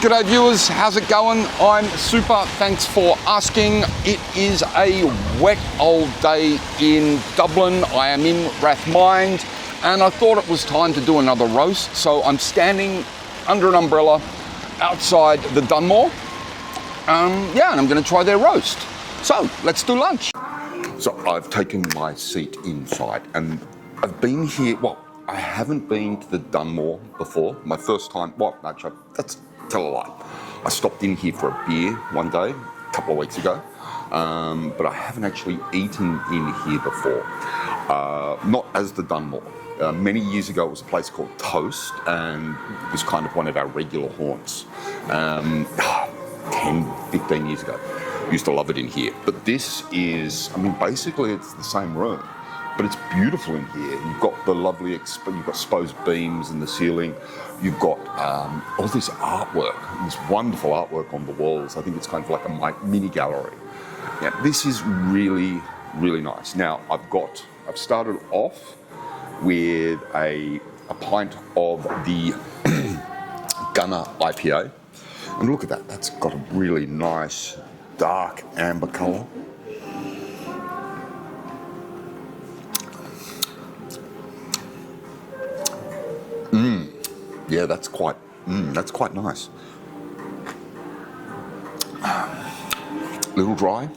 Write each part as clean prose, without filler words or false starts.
G'day viewers, how's it going? I'm super, thanks for asking. It is a wet old day in Dublin. I am in Rathmines and I thought it was time to do another roast. So I'm standing under an umbrella outside the Dunmore. And I'm gonna try their roast. So let's do lunch. So I've taken my seat inside and I've been here, I haven't been to the Dunmore before. My first time, actually, that's tell a lie. I stopped in here for a beer one day, a couple of weeks ago, but I haven't actually eaten in here before. Not as the Dunmore. Many years ago, it was a place called Toast, and it was kind of one of our regular haunts. 10, 15 years ago. Used to love it in here. But this is, basically it's the same room. But it's beautiful in here. You've got the lovely, you've got exposed beams in the ceiling. You've got all this artwork, this wonderful artwork on the walls. I think it's kind of like a mini gallery. Yeah, this is really, really nice. Now, I've started off with a pint of the Gunner IPA. And look at that, that's got a really nice dark amber colour. Yeah, that's quite nice. Little dry,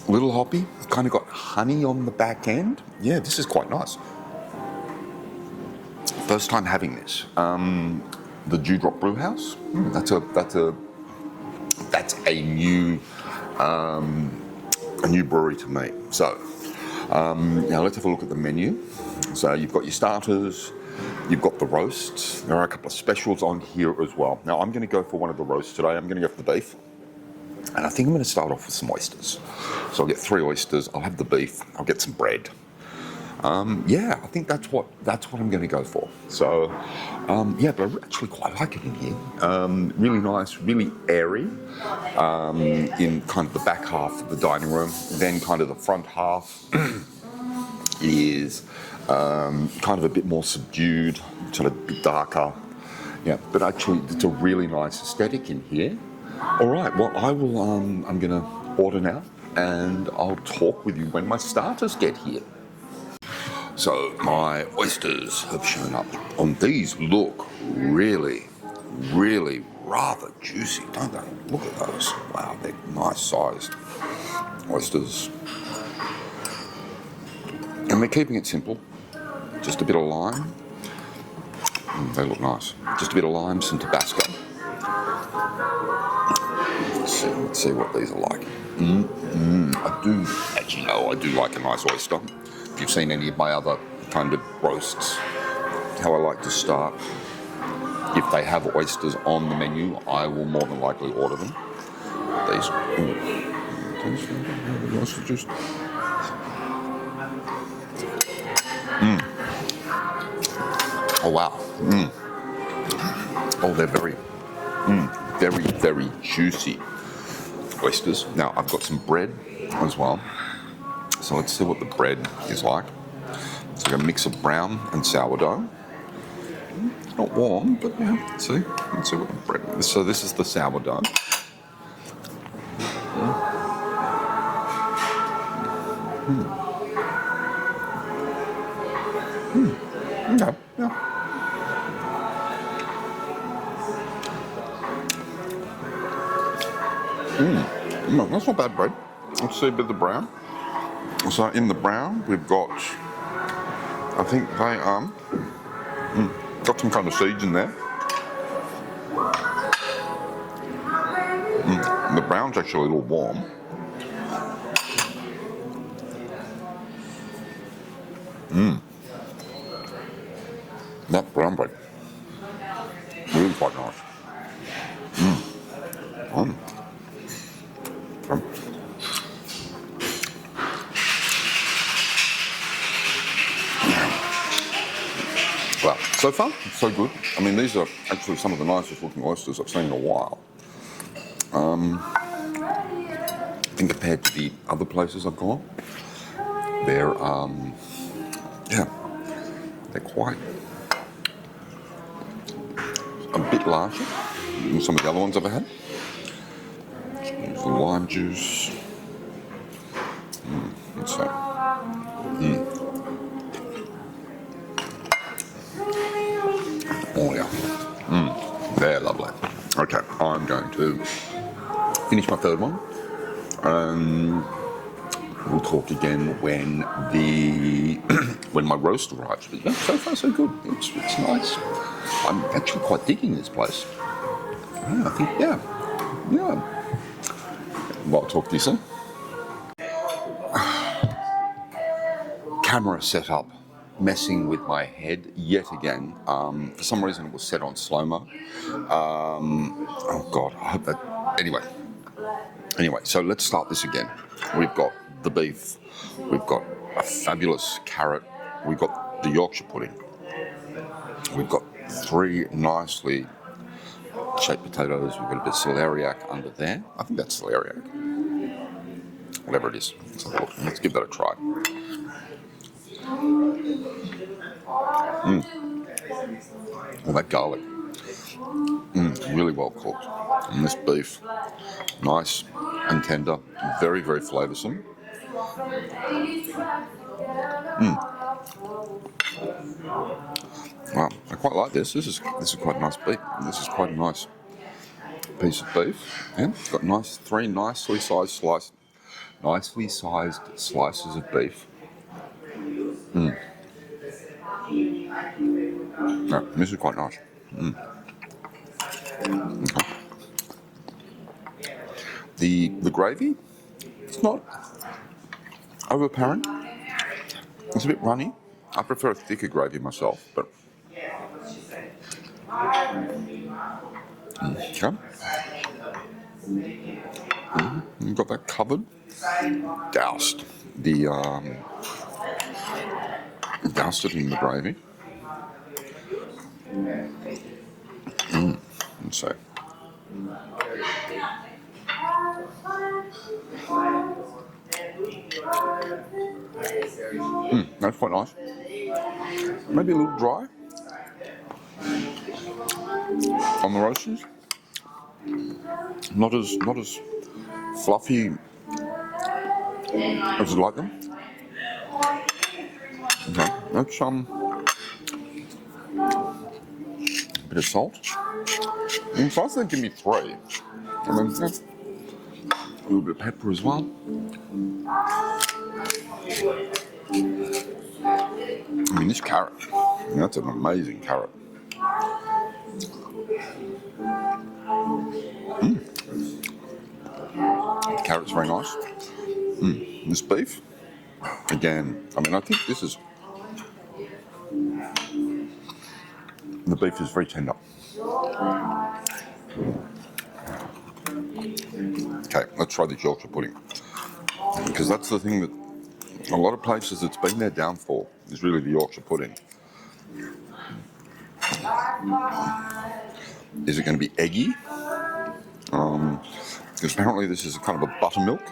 little hoppy, kind of got honey on the back end. Yeah, this is quite nice. First time having this. The Dewdrop Brew House. That's a new brewery to me. So now let's have a look at the menu. So you've got your starters. You've got the roasts. There are a couple of specials on here as well. Now I'm going to go for one of the roasts today. I'm going to go for the beef. And I think I'm going to start off with some oysters. So I'll get 3 oysters. I'll have the beef. I'll get some bread. I think that's what I'm going to go for. So, but I actually quite like it in here. Really nice, really airy. In kind of the back half of the dining room. Then kind of the front half is kind of a bit more subdued, sort of a bit darker. Yeah, but actually it's a really nice aesthetic in here. All right, well I will, I'm gonna order now and I'll talk with you when my starters get here. So my oysters have shown up and these look really, really rather juicy, don't they? Look at those, wow, they're nice sized oysters. And they're keeping it simple. Just a bit of lime. They look nice. Just a bit of lime, some Tabasco. Let's see what these are like. I do like a nice oyster. If you've seen any of my other kind of roasts, how I like to start. If they have oysters on the menu, I will more than likely order them. These. Oh wow. Oh, they're very, very juicy oysters. Now I've got some bread as well. So let's see what the bread is like. It's like a mix of brown and sourdough. It's not warm, but yeah, let's see what the bread is. So this is the sourdough. Okay, yeah. No, that's not bad bread. Let's see a bit of the brown. So in the brown, we've got, I think they got some kind of seeds in there. The brown's actually a little warm. That brown bread, really quite nice. Well, so far, so good. I mean, these are actually some of the nicest looking oysters I've seen in a while. I think compared to the other places I've gone, they're quite larger than some of the other ones I've had. There's the lime juice. What's that? Oh yeah. They're lovely. Okay, I'm going to finish my third one. We'll talk again when when my roast arrives. But yeah, so far so good. It's nice. I'm actually quite digging this place. I think yeah. Well, I'll talk to you soon. Camera setup messing with my head yet again. For some reason it was set on slow-mo. Oh God, I hope that... Anyway, so let's start this again. We've got the beef, we've got a fabulous carrot, we've got the Yorkshire pudding, we've got 3 nicely shaped potatoes, we've got a bit of celeriac under there. I think that's celeriac. Whatever it is. Let's give that a try. All that garlic. Really well cooked. And this beef, nice and tender, very, very flavoursome. Wow, I quite like this. This is quite a nice beef. This is quite a nice piece of beef. Yeah, it's got 3 nicely sized slices of beef. Yeah, this is quite nice. Okay. The gravy, it's not overpowering. It's a bit runny. I prefer a thicker gravy myself, but okay. You've got that covered, doused doused it in the gravy. And so. That's quite nice. Maybe a little dry on the roasters. Not as fluffy as I'd like them. Okay, that's a bit of salt. And so I think give me 3. And then a little bit of pepper as well. I mean, this carrot, that's an amazing carrot. The carrot's very nice. This beef, again, I mean, I think this is... The beef is very tender. Okay, let's try the Yorkshire pudding. Because that's the thing that a lot of places it's been their downfall, is really the Yorkshire pudding. Is it going to be eggy? Because apparently this is kind of a buttermilk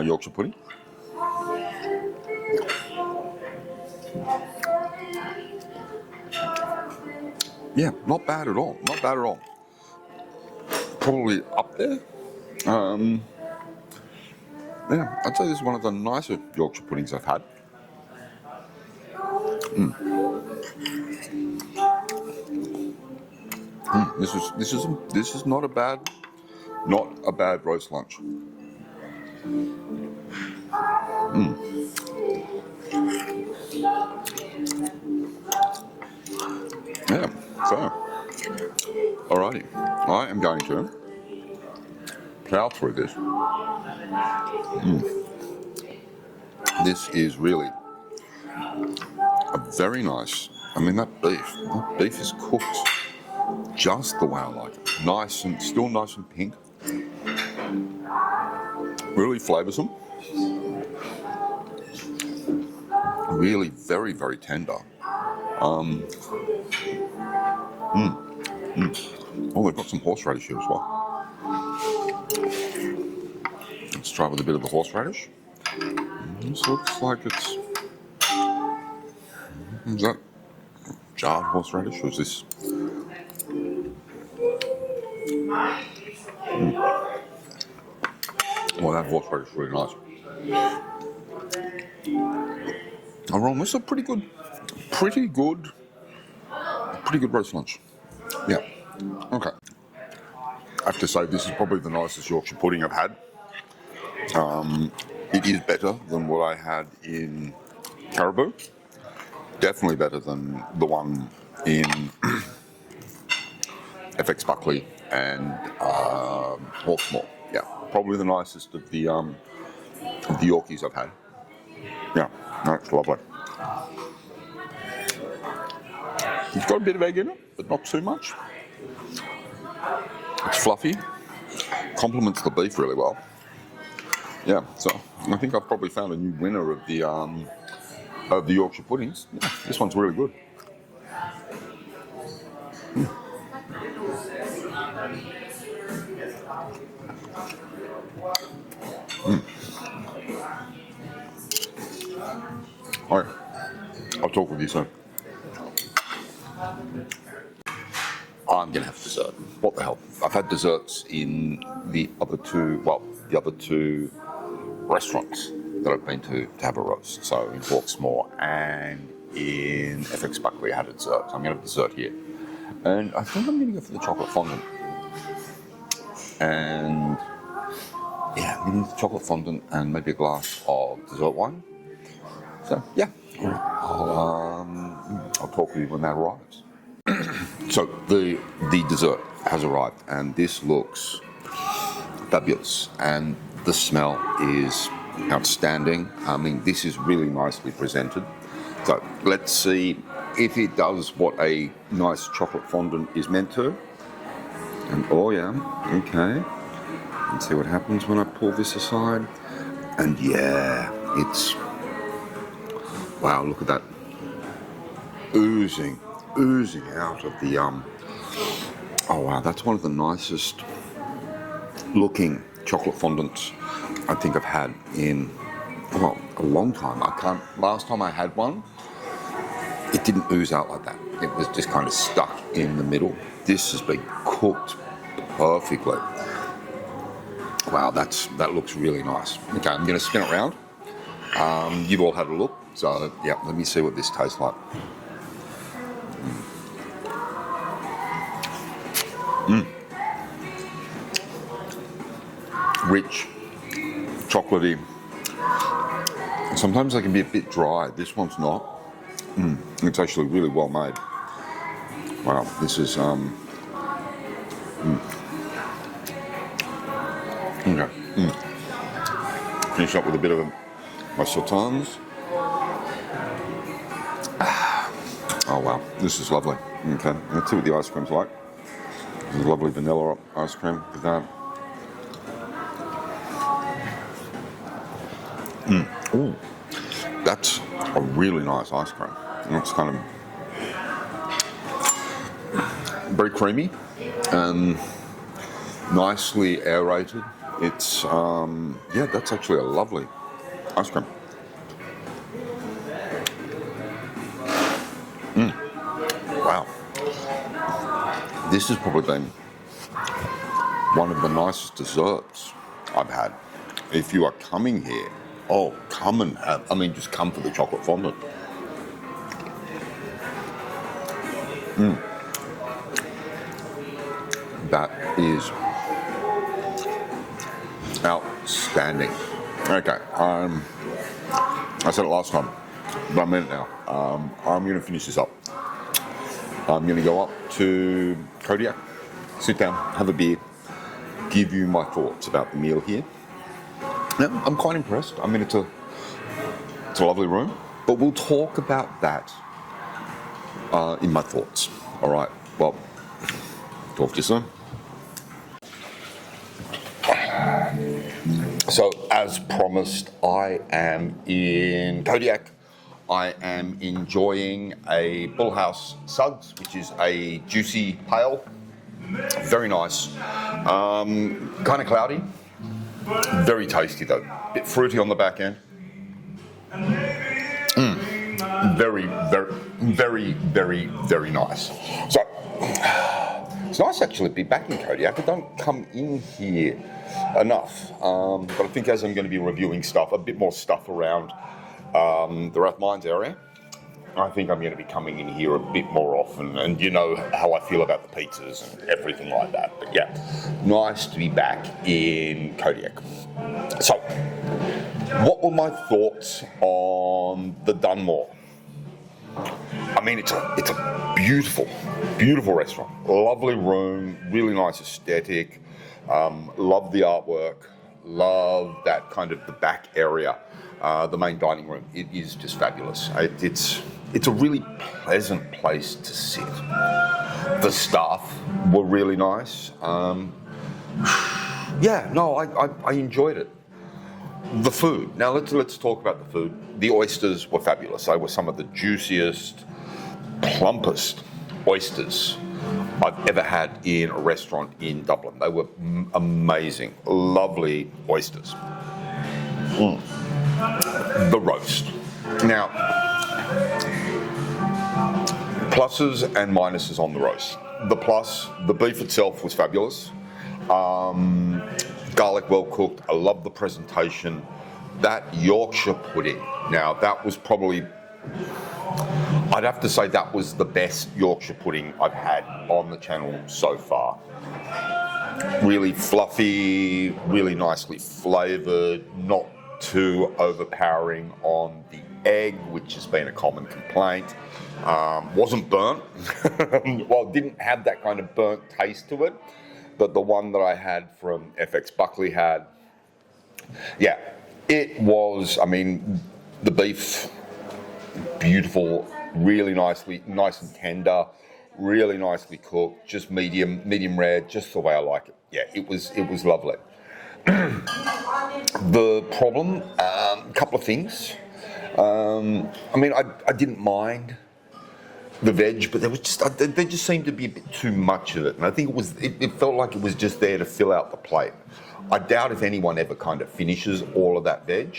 Yorkshire pudding. Yeah, not bad at all. Not bad at all. Probably up there. Yeah, I'd say this is one of the nicer Yorkshire puddings I've had. This is not a bad roast lunch. Yeah, so alrighty, I am going to plough through this. This is really a very nice. I mean, that beef is cooked just the way I like it. Nice and still nice and pink. Really flavoursome. Really very, very tender. Oh, they've got some horseradish here as well. Let's try with a bit of the horseradish. This looks like it's... Is that jarred horseradish or is this... Well, that horse bread is really nice. Overall, this is a pretty good roast lunch. Yeah. Okay. I have to say this is probably the nicest Yorkshire pudding I've had. It is better than what I had in Caribou. Definitely better than the one in FX Buckley and Hawksmoor. Yeah, probably the nicest of the Yorkies I've had. Yeah, that's lovely. It's got a bit of egg in it, but not too much. It's fluffy. Complements the beef really well. Yeah, so I think I've probably found a new winner of the Yorkshire puddings. Yeah, this one's really good. All right, I'll talk with you soon. I'm going to have dessert. What the hell? I've had desserts in the other two restaurants that I've been to have a roast. So in Hawksmoor and in FX Buckley I had a dessert. So I'm going to have dessert here. And I think I'm going to go for the chocolate fondant. And yeah, I'm going to the chocolate fondant and maybe a glass of dessert wine. So yeah, I'll talk with you when that arrives. So the dessert has arrived, and this looks fabulous, and the smell is outstanding. I mean, this is really nicely presented. So let's see if it does what a nice chocolate fondant is meant to. And oh yeah, okay. Let's see what happens when I pull this aside. And yeah, it's wow. Look at that, oozing out of the oh wow, that's one of the nicest looking chocolate fondants I think I've had in a long time. Last time I had one, it didn't ooze out like that. It was just kind of stuck in the middle. This has been cooked perfectly. Wow, that looks really nice. Okay, I'm going to spin it around. You've all had a look, so yeah, let me see what this tastes like. Rich, chocolatey. Sometimes they can be a bit dry. This one's not. It's actually really well made. Wow, this is okay. Finish up with a bit of my sultans. Oh wow, this is lovely. Okay, let's see what the ice cream's like. There's a lovely vanilla ice cream with that. Ooh, that's a really nice ice cream. And it's kind of very creamy and nicely aerated. It's yeah, that's actually a lovely ice cream. Wow, this has probably been one of the nicest desserts I've had. If you are coming here, oh, come and have, just come for the chocolate fondant. That is outstanding. Okay, I said it last time, but I meant it now. I'm going to finish this up. I'm going to go up to Kodiak, sit down, have a beer, give you my thoughts about the meal here. Yeah, I'm quite impressed. I mean, it's a lovely room, but we'll talk about that in my thoughts. All right. Well, talk to you soon. So, as promised, I am in Kodiak. I am enjoying a Bullhouse Suds, which is a juicy pale. Very nice. Kind of cloudy. Very tasty though. Bit fruity on the back end. Very, very, very, very, very nice. So It's nice actually to be back in Kodiak. I don't come in here enough, but I think as I'm going to be reviewing stuff, a bit more stuff around the Rathmines area, I think I'm going to be coming in here a bit more often, and you know how I feel about the pizzas and everything like that. But yeah, nice to be back in Kodiak. So, what were my thoughts on the Dunmore? I mean, it's a beautiful, beautiful restaurant. Lovely room, really nice aesthetic. Love the artwork. Love that kind of the back area, the main dining room. It is just fabulous. It's a really pleasant place to sit. The staff were really nice. Yeah, no, I enjoyed it. The food. Now let's talk about the food. The oysters were fabulous. They were some of the juiciest, plumpest oysters I've ever had in a restaurant in Dublin. They were amazing, lovely oysters. The roast. Now, pluses and minuses on the roast. The plus, the beef itself was fabulous. Garlic well cooked. I love the presentation. That Yorkshire pudding. Now that was probably, I'd have to say that was the best Yorkshire pudding I've had on the channel so far. Really fluffy, really nicely flavoured, not too overpowering on the egg, which has been a common complaint. Wasn't burnt. Well, didn't have that kind of burnt taste to it. But the one that I had from FX Buckley had, yeah, it was, I mean, the beef, beautiful, really nice and tender, really nicely cooked, just medium rare, just the way I like it. Yeah, it was lovely. The problem, a couple of things. I mean, I didn't mind the veg, but there just seemed to be a bit too much of it, and I think it felt like it was just there to fill out the plate. I doubt if anyone ever kind of finishes all of that veg.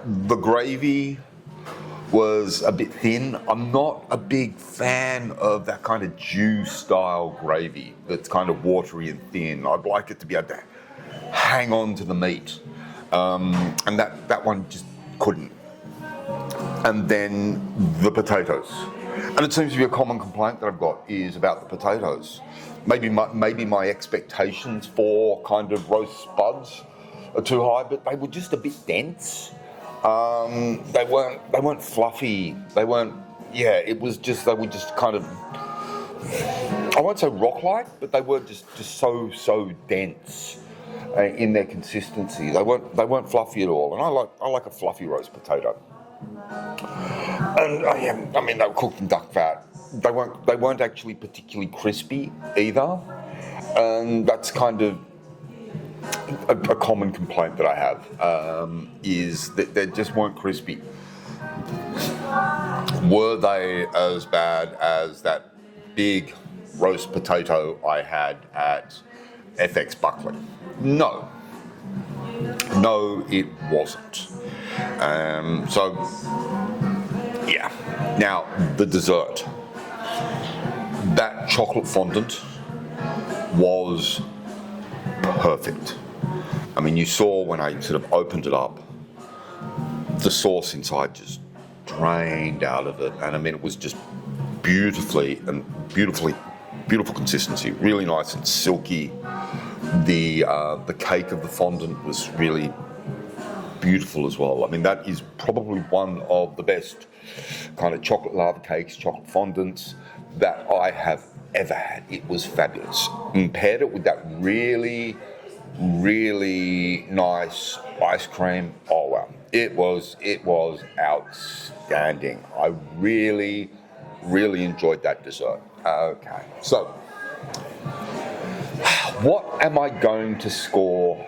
The gravy was a bit thin. I'm not a big fan of that kind of Jew-style gravy that's kind of watery and thin. I'd like it to be able to hang on to the meat, and that one just couldn't. And then the potatoes. And it seems to be a common complaint that I've got is about the potatoes. Maybe my expectations for kind of roast spuds are too high, but they were just a bit dense. They weren't fluffy. They weren't. Yeah, they were just kind of. I won't say rock-like, but they were just so dense in their consistency. They weren't fluffy at all. And I like a fluffy roast potato. And I mean, they were cooked in duck fat. They weren't actually particularly crispy either, and that's kind of a common complaint that I have, is that they just weren't crispy. Were they as bad as that big roast potato I had at FX Buckley? No, it wasn't. So, yeah. Now, the dessert. That chocolate fondant was perfect. I mean, you saw when I sort of opened it up, the sauce inside just drained out of it. And I mean, it was just beautiful consistency, really nice and silky. The cake of the fondant was really beautiful as well. I mean, that is probably one of the best kind of chocolate lava cakes, chocolate fondants that I have ever had. It was fabulous. And paired it with that really, really nice ice cream. Oh wow, it was outstanding. I really, really enjoyed that dessert. Okay, so what am I going to score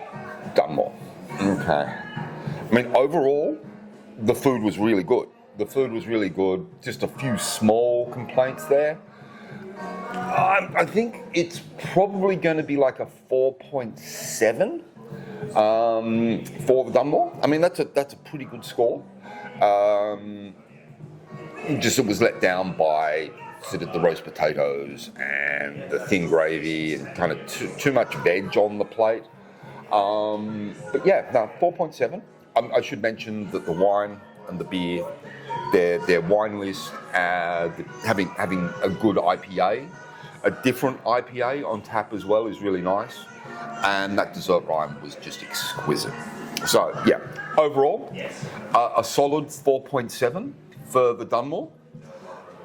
Dunmore? Okay. I mean, overall, the food was really good. Just a few small complaints there. I think it's probably going to be like a 4.7 for the Dunmore. I mean, that's a pretty good score. Just it was let down by considered the roast potatoes and the thin gravy and kind of too much veg on the plate. But yeah, no, 4.7. I should mention that the wine and the beer, their wine list, having a good IPA, a different IPA on tap as well is really nice, and that dessert wine was just exquisite. So yeah, overall, a solid 4.7 for the Dunmore.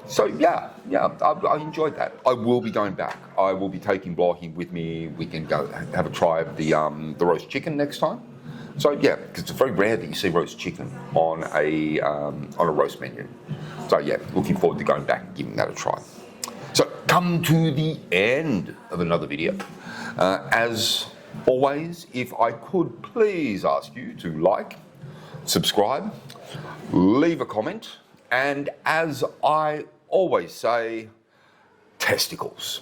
So yeah, I enjoyed that. I will be going back. I will be taking Blockie with me. We can go have a try of the roast chicken next time. So yeah, because it's very rare that you see roast chicken on a roast menu. So yeah, looking forward to going back and giving that a try. So come to the end of another video. As always, if I could please ask you to like, subscribe, leave a comment, and as I always say, testicles.